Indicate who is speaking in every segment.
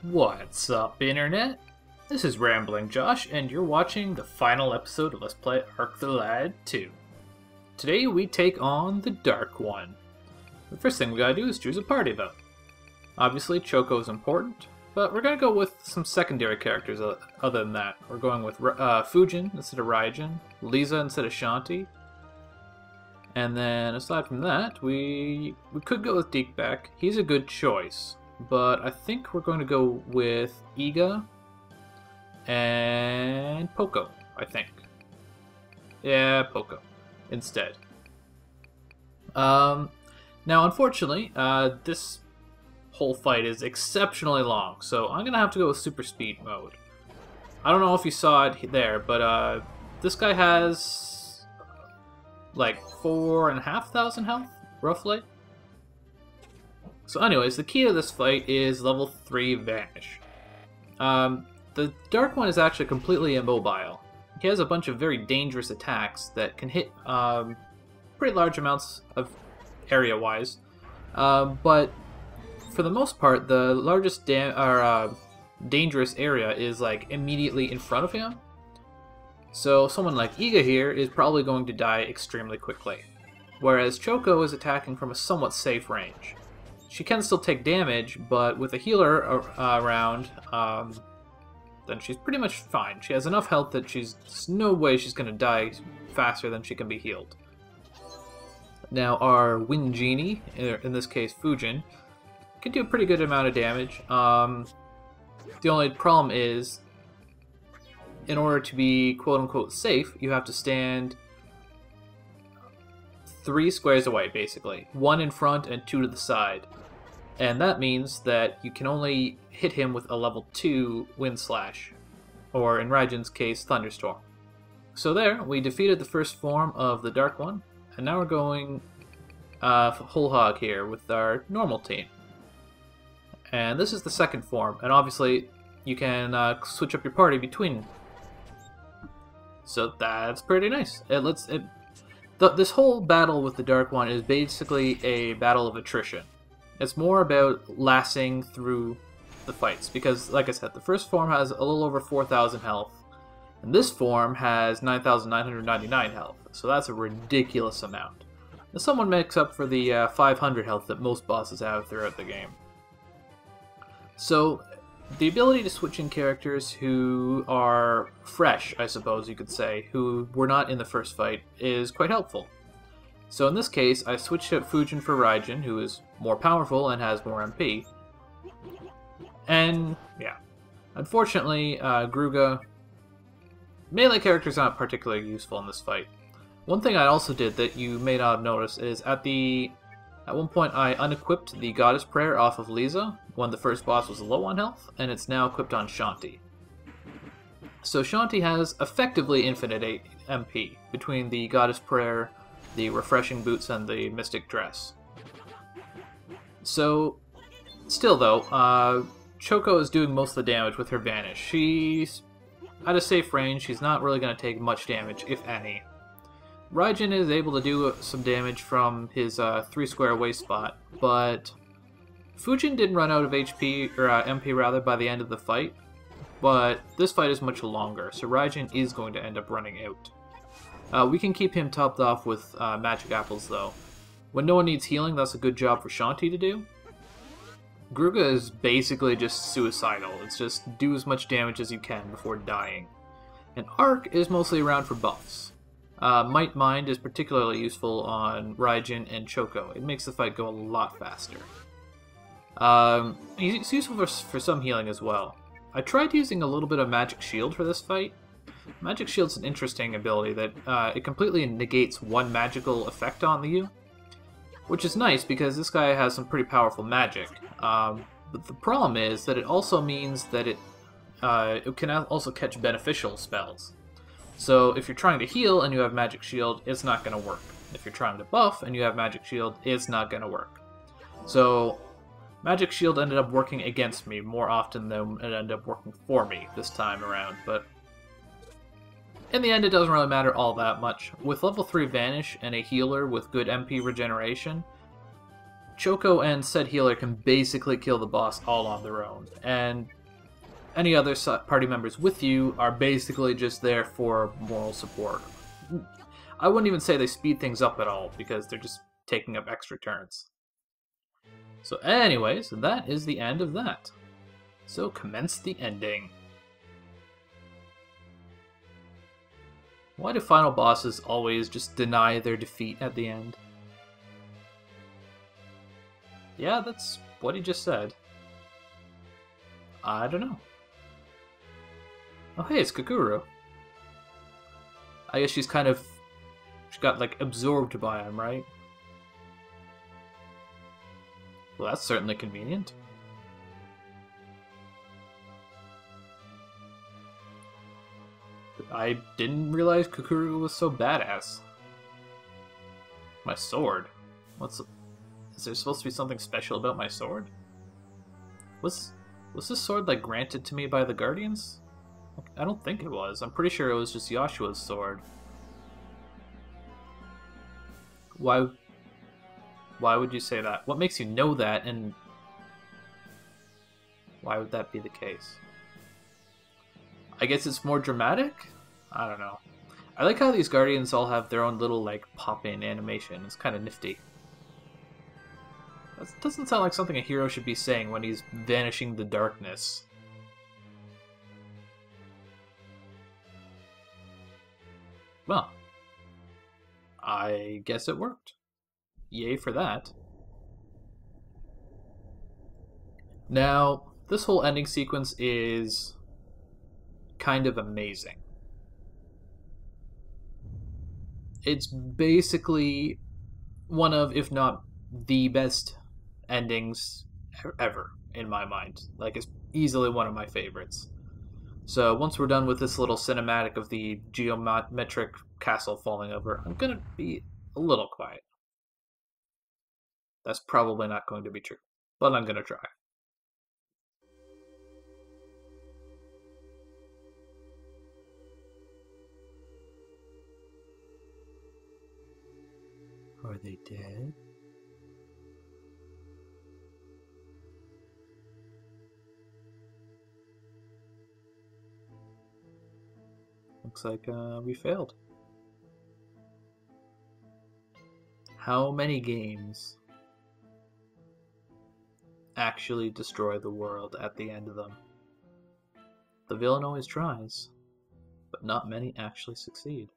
Speaker 1: What's up, Internet? This is Rambling Josh, and you're watching the final episode of Let's Play Ark the Lad 2. Today we take on the Dark One. The first thing we gotta do is choose a party, though. Obviously, Choco is important, but we're gonna go with some secondary characters other than that. We're going with Fujin instead of Raijin, Lisa instead of Shanti, and then aside from that, we could go with Deekbek. He's a good choice. But I think we're going to go with Iga and Poco, I think. Yeah, Poco instead. Now, unfortunately, this whole fight is exceptionally long, so I'm going to have to go with Super Speed mode. I don't know if you saw it there, but this guy has like 4,500 health, roughly. So anyways, the key to this fight is level 3 Vanish. The Dark One is actually completely immobile. He has a bunch of very dangerous attacks that can hit pretty large amounts of area-wise. But for the most part, the largest dangerous area is like immediately in front of him. So someone like Iga here is probably going to die extremely quickly. Whereas Choco is attacking from a somewhat safe range. She can still take damage, but with a healer around, then she's pretty much fine. She has enough health that there's no way she's going to die faster than she can be healed. Now our Wind Genie, in this case Fujin, can do a pretty good amount of damage. The only problem is, in order to be quote-unquote safe, you have to stand 3 squares away, basically. 1 in front and 2 to the side. And that means that you can only hit him with a level 2 Wind Slash, or in Raijin's case, Thunderstorm. So there, we defeated the first form of the Dark One, and now we're going whole hog here with our normal team. And this is the second form, and obviously you can switch up your party between. So that's pretty nice. This whole battle with the Dark One is basically a battle of attrition. It's more about lasting through the fights, because, like I said, the first form has a little over 4,000 health, and this form has 9,999 health, so that's a ridiculous amount. And someone makes up for the 500 health that most bosses have throughout the game. So, the ability to switch in characters who are fresh, I suppose you could say, who were not in the first fight, is quite helpful. So in this case, I switched out Fujin for Raijin, who is more powerful and has more MP. And, yeah. Unfortunately, Gruga... melee characters aren't particularly useful in this fight. One thing I also did that you may not have noticed is at one point I unequipped the Goddess Prayer off of Lisa when the first boss was low on health, and it's now equipped on Shanti. So Shanti has effectively infinite MP between the Goddess Prayer, the Refreshing Boots, and the Mystic Dress. So, still though, Choco is doing most of the damage with her Vanish. She's at a safe range, she's not really going to take much damage, if any. Raijin is able to do some damage from his 3 square away spot, but Fujin didn't run out of HP, or MP rather, by the end of the fight, but this fight is much longer, so Raijin is going to end up running out. We can keep him topped off with magic apples, though. When no one needs healing, that's a good job for Shanti to do. Gruga is basically just suicidal. It's just do as much damage as you can before dying. And Ark is mostly around for buffs. Might Mind is particularly useful on Raijin and Choco. It makes the fight go a lot faster. It's useful for some healing as well. I tried using a little bit of Magic Shield for this fight. Magic Shield's an interesting ability that it completely negates one magical effect on you, which is nice because this guy has some pretty powerful magic. But the problem is that it also means that it can also catch beneficial spells. So if you're trying to heal and you have Magic Shield, it's not going to work. If you're trying to buff and you have Magic Shield, it's not going to work. So Magic Shield ended up working against me more often than it ended up working for me this time around, but in the end, it doesn't really matter all that much. With level 3 Vanish and a healer with good MP regeneration, Choco and said healer can basically kill the boss all on their own, and any other party members with you are basically just there for moral support. I wouldn't even say they speed things up at all, because they're just taking up extra turns. So anyways, that is the end of that. So commence the ending. Why do final bosses always just deny their defeat at the end? Yeah, that's what he just said. I don't know. Oh hey, it's Kakuru. I guess she got like absorbed by him, right? Well, that's certainly convenient. I didn't realize Kakuru was so badass. My sword? Is there supposed to be something special about my sword? Was this sword like granted to me by the Guardians? I don't think it was. I'm pretty sure it was just Yoshua's sword. Why would you say that? What makes you know that, and why would that be the case? I guess it's more dramatic? I don't know. I like how these Guardians all have their own little, like, pop-in animation. It's kind of nifty. That doesn't sound like something a hero should be saying when he's vanishing the darkness. Well, I guess it worked. Yay for that. Now, this whole ending sequence is kind of amazing. It's basically one of, if not the best endings ever, in my mind. Like, it's easily one of my favorites. So once we're done with this little cinematic of the geometric castle falling over, I'm gonna be a little quiet. That's probably not going to be true, but I'm gonna try. Are they dead? Looks like we failed. How many games actually destroy the world at the end of them? The villain always tries, but not many actually succeed.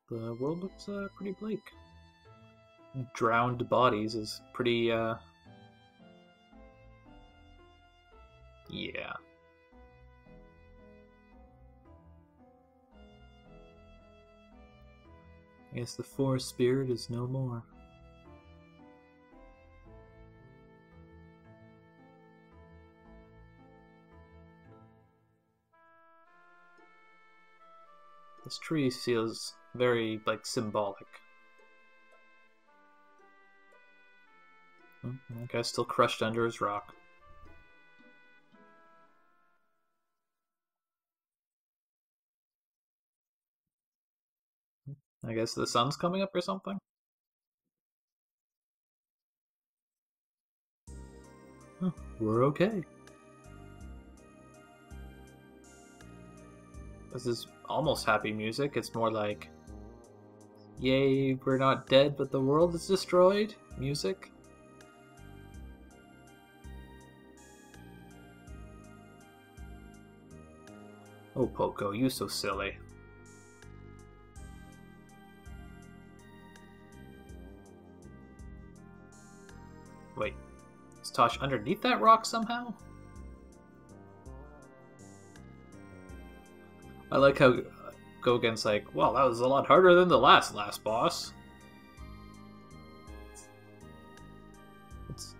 Speaker 1: The world looks pretty bleak. Drowned bodies is pretty, yeah. I guess the forest spirit is no more. This tree feels very, like, symbolic. That guy's still crushed under his rock. I guess the sun's coming up or something? Oh, we're okay. This is almost happy music. It's more like, yay, we're not dead, but the world is destroyed music. Oh, Poco, you so silly. Wait, is Tosh underneath that rock somehow? I like how Gogen's like, well, that was a lot harder than the last boss. It's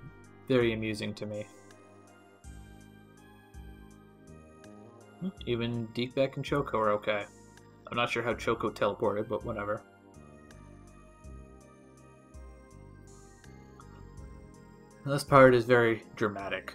Speaker 1: very amusing to me. Even Deekbeck and Choco are okay. I'm not sure how Choco teleported, but whatever. This part is very dramatic.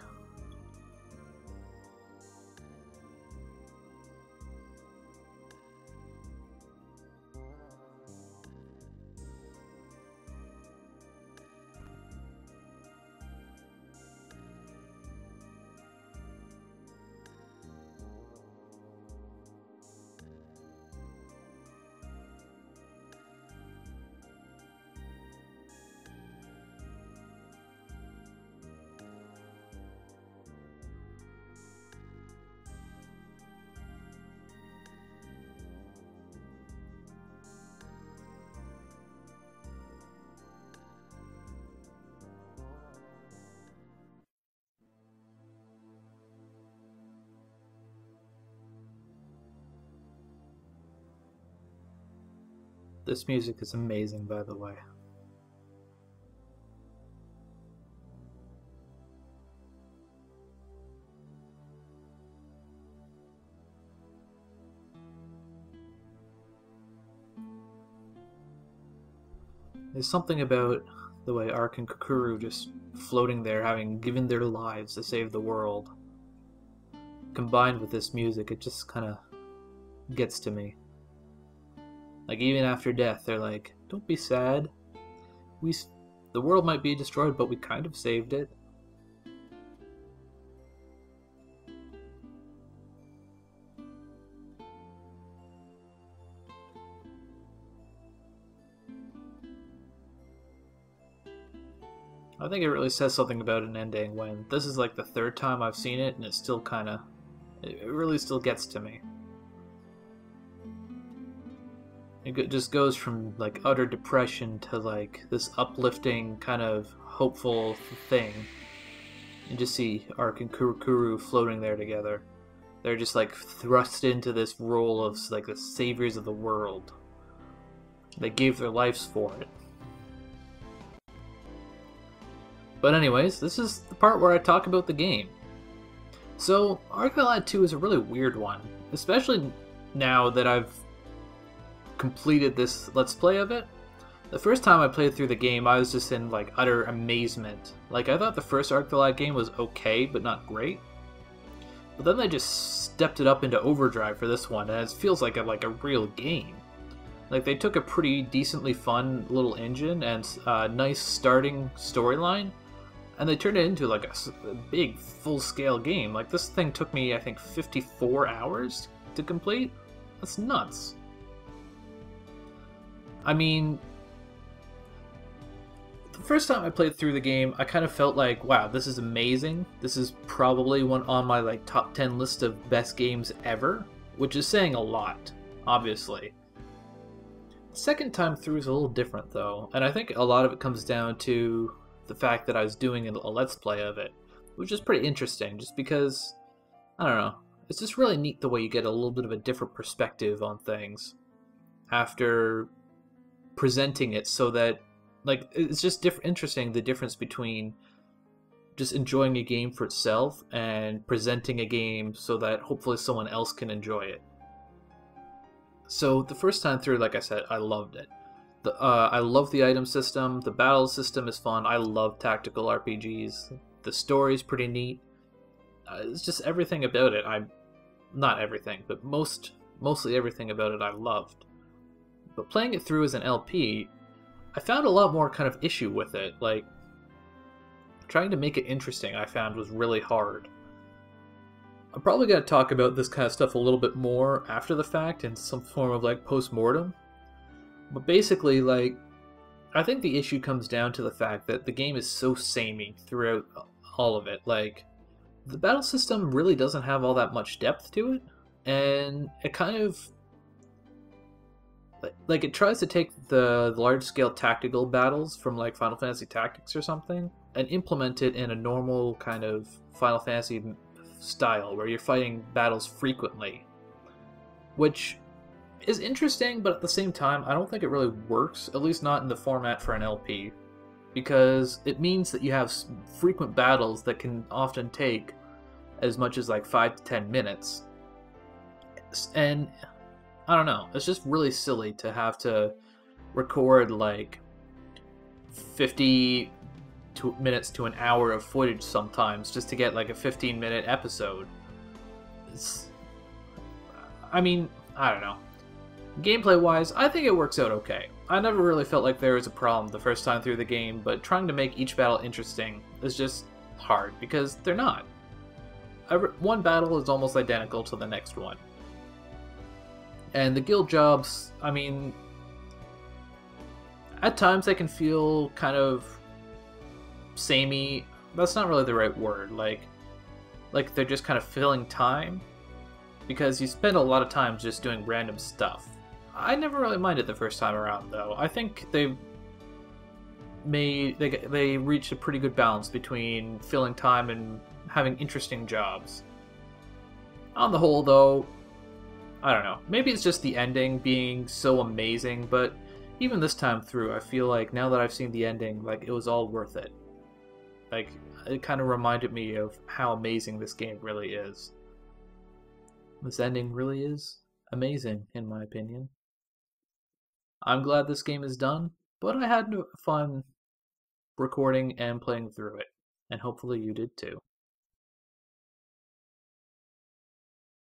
Speaker 1: This music is amazing, by the way. There's something about the way Ark and Kukuru just floating there, having given their lives to save the world. Combined with this music, it just kind of gets to me. Like, even after death, they're like, don't be sad. The world might be destroyed, but we kind of saved it. I think it really says something about an ending when this is like the third time I've seen it, and it still kind of, it really still gets to me. It just goes from like utter depression to like this uplifting kind of hopeful thing. You just see Ark and Kukuru floating there together. They're just like thrust into this role of like the saviors of the world. They gave their lives for it. But anyways, this is the part where I talk about the game. So, Arcalad 2 is a really weird one, especially now that I've completed this Let's Play of it. The first time I played through the game, I was just in like utter amazement. Like, I thought the first Arcalad game was okay, but not great. But then they just stepped it up into overdrive for this one, and it feels like a real game. Like, they took a pretty decently fun little engine and a nice starting storyline, and they turned it into like a big full-scale game. Like, this thing took me, I think, 54 hours to complete. That's nuts. I mean, the first time I played through the game, I kind of felt like, wow, this is amazing. This is probably one on my like top 10 list of best games ever, which is saying a lot, obviously. The second time through is a little different though, and I think a lot of it comes down to the fact that I was doing a Let's Play of it, which is pretty interesting, just because, I don't know, it's just really neat the way you get a little bit of a different perspective on things after presenting it, so that, like, it's just interesting the difference between just enjoying a game for itself and presenting a game so that hopefully someone else can enjoy it. So the first time through, like I said, I loved it. I love the item system. The battle system is fun. I love tactical RPGs. The story's pretty neat. It's just everything about it. Not everything, but mostly everything about it I loved. But playing it through as an LP, I found a lot more kind of issue with it. Like, trying to make it interesting, I found was really hard. I'm probably going to talk about this kind of stuff a little bit more after the fact in some form of like post-mortem. But basically, like, I think the issue comes down to the fact that the game is so samey throughout all of it. Like, the battle system really doesn't have all that much depth to it, and it kind of, like, it tries to take the large-scale tactical battles from like Final Fantasy Tactics or something and implement it in a normal kind of Final Fantasy style where you're fighting battles frequently, which is interesting, but at the same time I don't think it really works, at least not in the format for an LP, because it means that you have frequent battles that can often take as much as like 5 to 10 minutes, and I don't know, it's just really silly to have to record like 50 minutes to an hour of footage sometimes just to get like a 15-minute episode. I mean, I don't know. Gameplay-wise, I think it works out okay. I never really felt like there was a problem the first time through the game, but trying to make each battle interesting is just hard, because they're not. One battle is almost identical to the next one. And the guild jobs, I mean, at times they can feel kind of samey. That's not really the right word. Like they're just kind of filling time, because you spend a lot of time just doing random stuff. I never really minded the first time around, though. I think they reached a pretty good balance between filling time and having interesting jobs. On the whole, though, I don't know. Maybe it's just the ending being so amazing, but even this time through, I feel like now that I've seen the ending, like, it was all worth it. Like, it kind of reminded me of how amazing this game really is. This ending really is amazing, in my opinion. I'm glad this game is done, but I had fun recording and playing through it, and hopefully you did too.